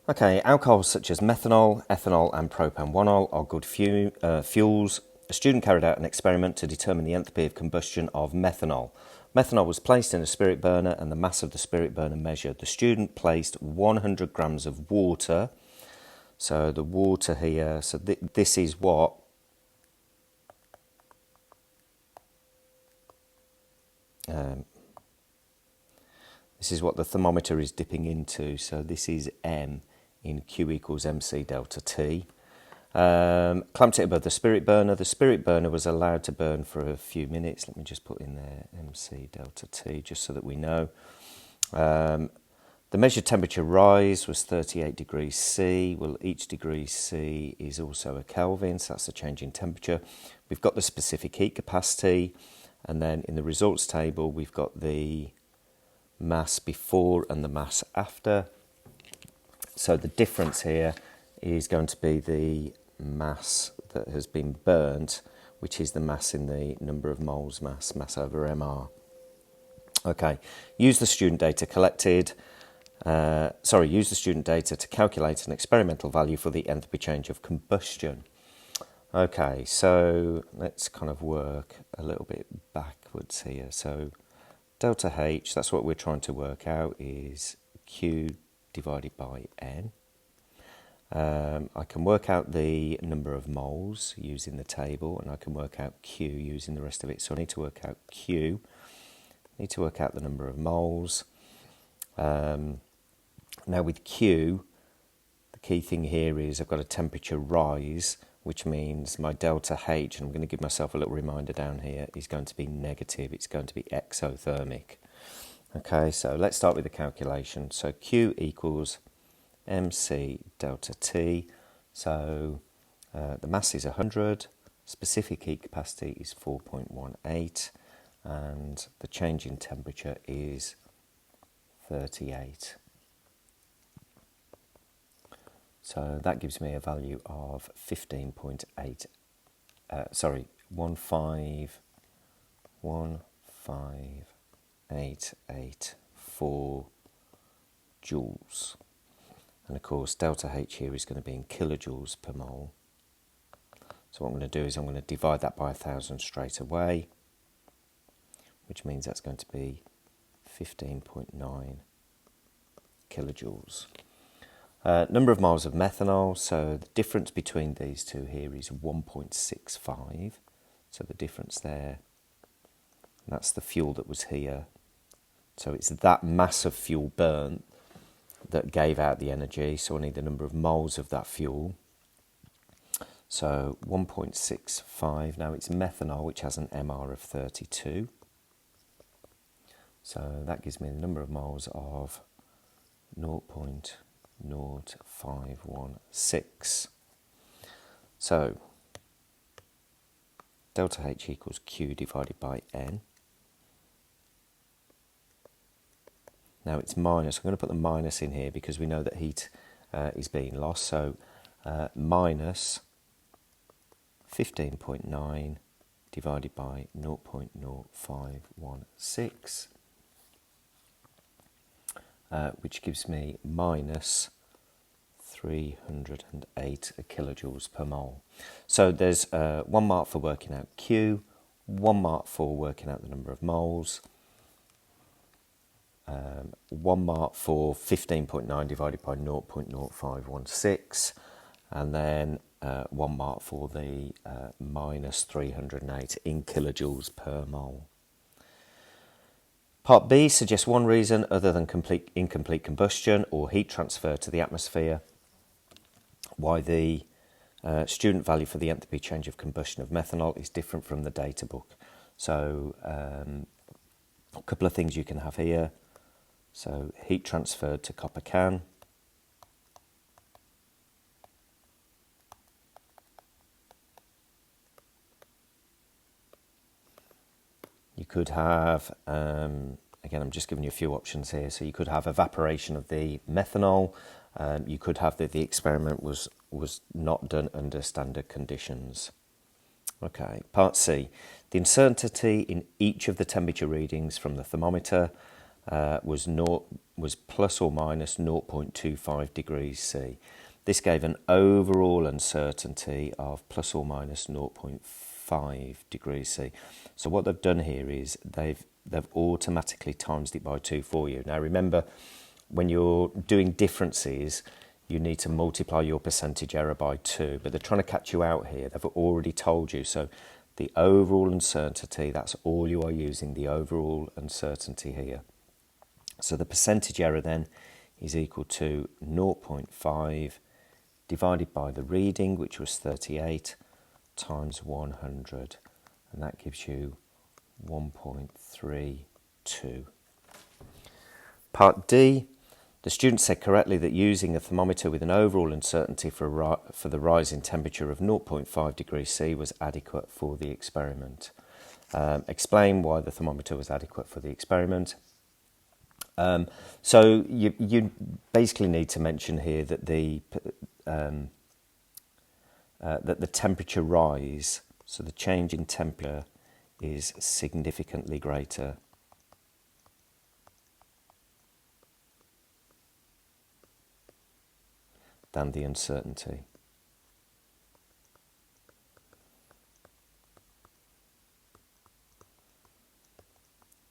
Okay, alcohols such as methanol, ethanol and propan-1-ol are good fuels. A student carried out an experiment to determine the enthalpy of combustion of methanol. Methanol was placed in a spirit burner and the mass of the spirit burner measured. The student placed 100 grams of water. So the water here, so this is what the thermometer is dipping into. So this is M in Q equals MC delta T. Clamped it above the spirit burner. The spirit burner was allowed to burn for a few minutes. Let me just put in there MC delta T just so that we know. The measured temperature rise was 38 degrees C. Well, each degree C is also a Kelvin, so that's a change in temperature. We've got the specific heat capacity, and then in the results table we've got the mass before and the mass after. So the difference here is going to be the mass that has been burnt, which is the mass in the number of moles mass over MR. Okay, use the student data collected. Use the student data to calculate an experimental value for the enthalpy change of combustion. Okay, so let's kind of work a little bit backwards here. So delta H, that's what we're trying to work out, is Q divided by N. I can work out the number of moles using the table, and I can work out Q using the rest of it. So I need to work out Q, I need to work out the number of moles. Now with Q, the key thing here is I've got a temperature rise, which means my delta H, and I'm going to give myself a little reminder down here, is going to be negative. It's going to be exothermic. Okay, so let's start with the calculation. So Q equals MC delta T. So the mass is 100, specific heat capacity is 4.18, and the change in temperature is 38. So that gives me a value of 15884 joules. And of course delta H here is going to be in kilojoules per mole. So what I'm going to do is I'm going to divide that by 1,000 straight away, which means that's going to be 15.9 kilojoules. Number of moles of methanol, so the difference between these two here is 1.65. So the difference there, that's the fuel that was here. So it's that mass of fuel burnt that gave out the energy. So I need the number of moles of that fuel. So 1.65, now it's methanol, which has an MR of 32. So that gives me the number of moles of 0.0516. So delta H equals Q divided by N. Now it's minus. I'm going to put the minus in here because we know that heat is being lost. So minus 15.9 divided by 0.0516. Which gives me minus 308 kilojoules per mole. So there's 1 mark for working out Q, 1 mark for working out the number of moles, 1 mark for 15.9 divided by 0.0516, and then 1 mark for the minus 308 in kilojoules per mole. Part B suggests one reason other than incomplete combustion or heat transfer to the atmosphere why the student value for the enthalpy change of combustion of methanol is different from the data book. So a couple of things you can have here. So heat transferred to copper can. You could have, again, I'm just giving you a few options here. So you could have evaporation of the methanol. You could have that the experiment was not done under standard conditions. Okay, part C. The uncertainty in each of the temperature readings from the thermometer was plus or minus 0.25 degrees C. This gave an overall uncertainty of plus or minus 0.5 degrees C. So what they've done here is they've automatically times it by 2 for you. Now remember, when you're doing differences, you need to multiply your percentage error by 2, but they're trying to catch you out here. They've already told you. So the overall uncertainty, that's all you are using, the overall uncertainty here. So the percentage error then is equal to 0.5 divided by the reading, which was 38, times 100. And that gives you 1.32. Part D, the student said correctly that using a thermometer with an overall uncertainty for the rise in temperature of 0.5 degrees C was adequate for the experiment. Explain why the thermometer was adequate for the experiment. So you basically need to mention here that the temperature rise, so the change in temperature is significantly greater than the uncertainty.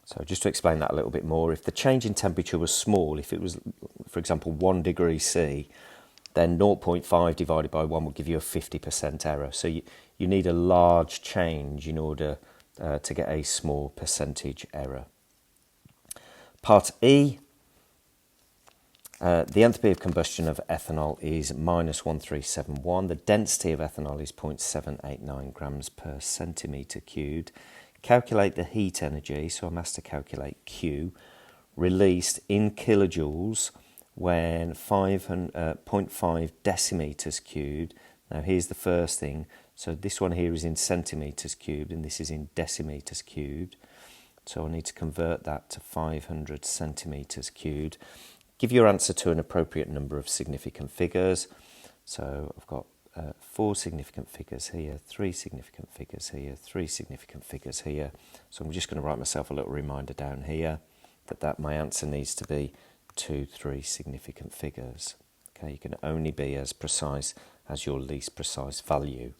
So just to explain that a little bit more, if the change in temperature was small, if it was, for example, 1 degree C, then 0.5 divided by 1 would give you a 50% error. So you need a large change in order to get a small percentage error. Part E, the enthalpy of combustion of ethanol is minus 1371. The density of ethanol is 0.789 grams per centimetre cubed. Calculate the heat energy, so I'm asked to calculate Q, released in kilojoules when 0.5 decimeters cubed. Now here's the first thing. So this one here is in centimeters cubed and this is in decimeters cubed. So I need to convert that to 500 centimeters cubed. Give your answer to an appropriate number of significant figures. So I've got 4 significant figures here, 3 significant figures here, 3 significant figures here. So I'm just going to write myself a little reminder down here that my answer needs to be 2, 3 significant figures. Okay, you can only be as precise as your least precise value.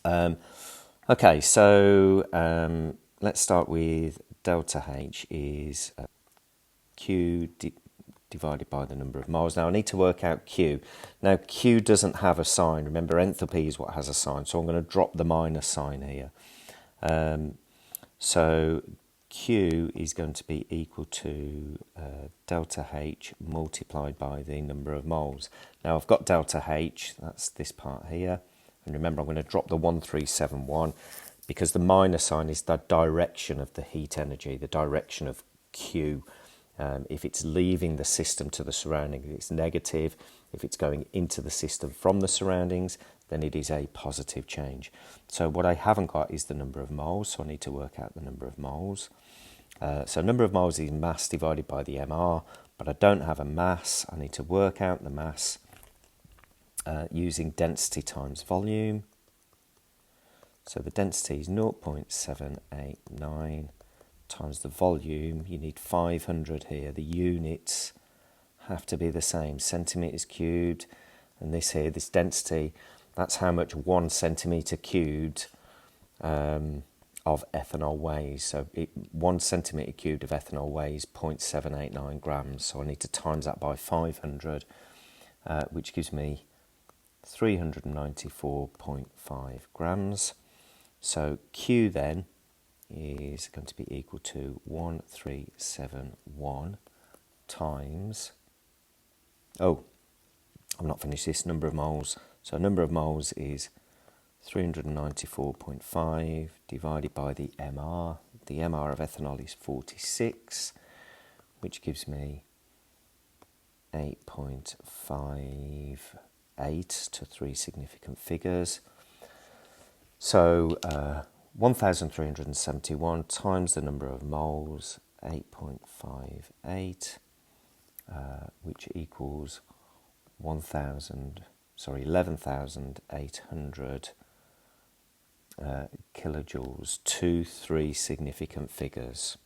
Okay, so let's start with delta H is Q divided by the number of moles. Now I need to work out Q. Now Q doesn't have a sign. Remember, enthalpy is what has a sign. So I'm going to drop the minus sign here. So Q is going to be equal to delta H multiplied by the number of moles. Now I've got delta H, that's this part here. And remember, I'm going to drop the 1371 because the minus sign is the direction of the heat energy, the direction of Q. If it's leaving the system to the surroundings, it's negative. If it's going into the system from the surroundings, then it is a positive change. So what I haven't got is the number of moles, so I need to work out the number of moles. So number of moles is mass divided by the MR, but I don't have a mass. I need to work out the mass using density times volume. So the density is 0.789 times the volume. You need 500 here. The units have to be the same, centimetres cubed, and this here, this density, that's how much 1 centimetre cubed of ethanol weighs. So 1 centimetre cubed of ethanol weighs 0.789 grams. So I need to times that by 500, which gives me 394.5 grams. So Q then is going to be equal to 1371 times, I'm not finished this, number of moles. So number of moles is 394.5 divided by the MR. The MR of ethanol is 46, which gives me 8.58 to 3 significant figures. So 1,371 times the number of moles, 8.58, which equals 11,800 kilojoules, 3 significant figures.